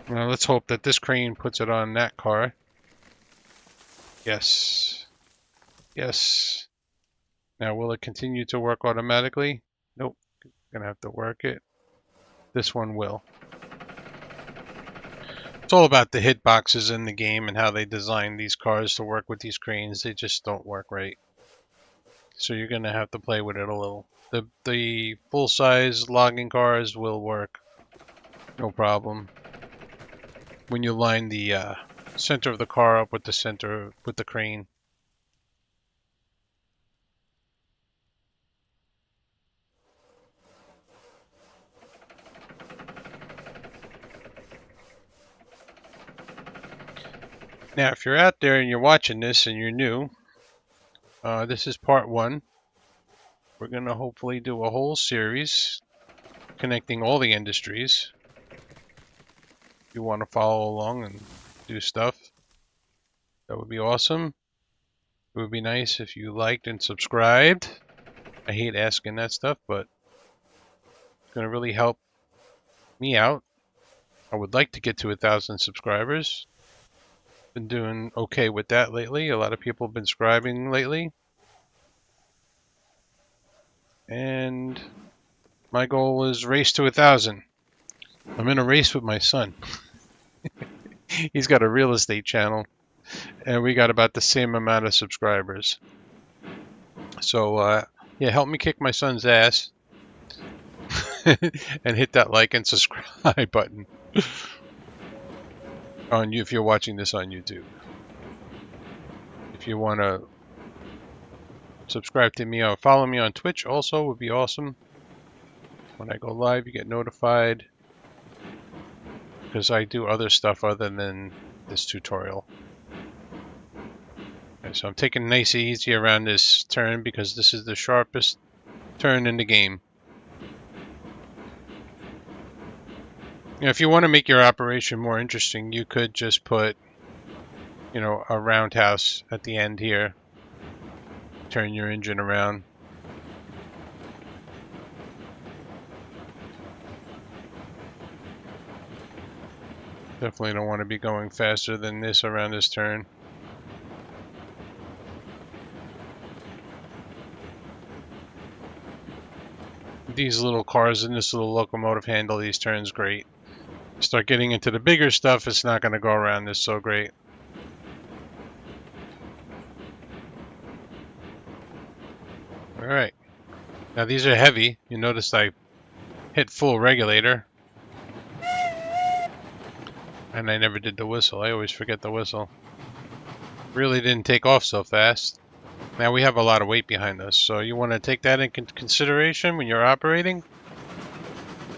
Now let's hope that this crane puts it on that car. Yes. Yes. Now will it continue to work automatically? Nope. Gonna have to work it. This one will. It's all about the hitboxes in the game and how they design these cars to work with these cranes. They just don't work right. So you're gonna have to play with it a little. The full-size logging cars will work. No problem. When you line the center of the car up with the crane. Now, if you're out there and you're watching this and you're new, this is part 1. We're going to hopefully do a whole series connecting all the industries. If you want to follow along and do stuff, that would be awesome. It would be nice if you liked and subscribed. I hate asking that stuff, but it's going to really help me out. I would like to get to 1,000 subscribers. Been doing okay with that lately. A lot of people have been subscribing lately. And my goal is race to 1,000. I'm in a race with my son. He's got a real estate channel, and we got about the same amount of subscribers. So, yeah, help me kick my son's ass. And hit that like and subscribe button on you if you're watching this on YouTube. If you want to subscribe to me or follow me on Twitch also would be awesome. When I go live, you get notified. because I do other stuff other than this tutorial. Okay, so I'm taking nice and easy around this turn because this is the sharpest turn in the game. You know, if you want to make your operation more interesting, you could just put, you know, a roundhouse at the end here. Turn your engine around. Definitely don't want to be going faster than this around this turn. These little cars and this little locomotive handle these turns great. Start getting into the bigger stuff, it's not going to go around this so great. Alright. Now these are heavy. You notice I hit full regulator. And I never did the whistle. I always forget the whistle. Really didn't take off so fast. Now we have a lot of weight behind us, so you want to take that into consideration when you're operating.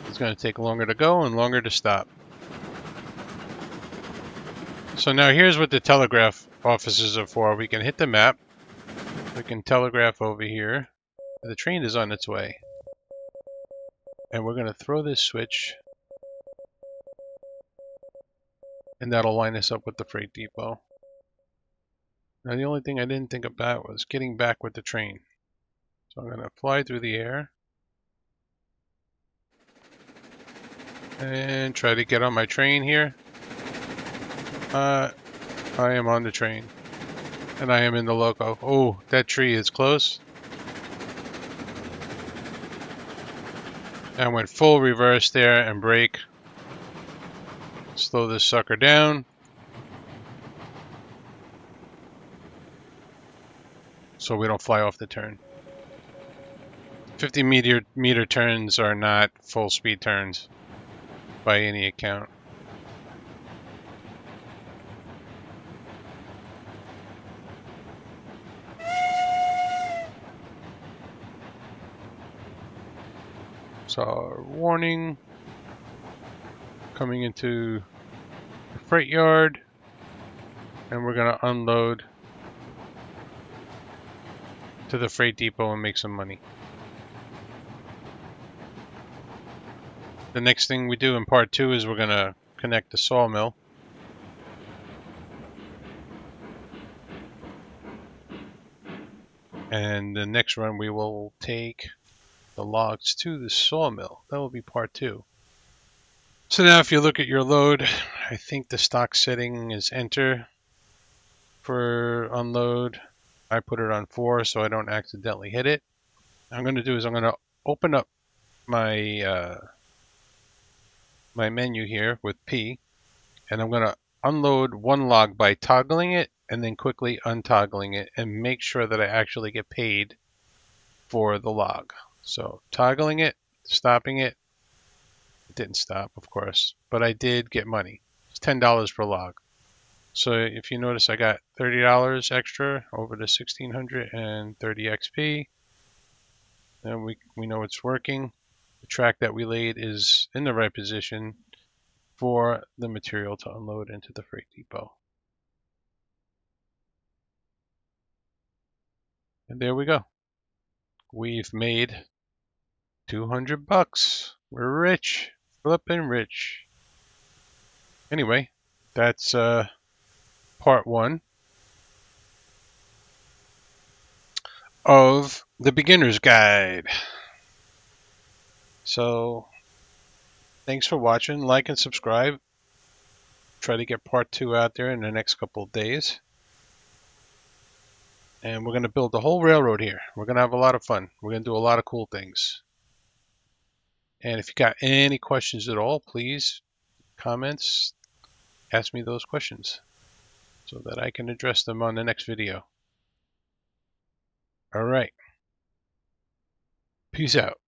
It's going to take longer to go and longer to stop. So now here's what the telegraph offices are for. We can hit the map. We can telegraph over here. The train is on its way. And we're going to throw this switch. And that'll line us up with the freight depot. Now the only thing I didn't think about was getting back with the train. So I'm going to fly through the air. And try to get on my train here. I am on the train. And I am in the loco. Oh, that tree is close. I went full reverse there and brake. Slow this sucker down. So we don't fly off the turn. 50 meter turns are not full speed turns by any account. So warning, coming into the freight yard, and we're gonna unload to the freight depot and make some money. The next thing we do in part 2 is we're gonna connect the sawmill. And the next run we will take the logs to the sawmill. That will be part 2. So now if you look at your load, I think the stock setting is enter for unload. I put it on 4 so I don't accidentally hit it. What I'm going to do is I'm going to open up my my menu here with P, and I'm going to unload one log by toggling it and then quickly untoggling it and make sure that I actually get paid for the log. So toggling it, stopping it. It didn't stop, of course, but I did get money. It's $10 per log. So if you notice, I got $30 extra over the 1630 XP. And we know it's working. The track that we laid is in the right position for the material to unload into the freight depot. And there we go. We've made 200 bucks. We're rich, flippin' rich. Anyway, that's part 1 of the beginner's guide. So thanks for watching. Like and subscribe. Try to get part 2 out there in the next couple of days. And we're going to build the whole railroad here. We're going to have a lot of fun. We're going to do a lot of cool things. And if you got any questions at all, please comments, ask me those questions so that I can address them on the next video. All right. Peace out.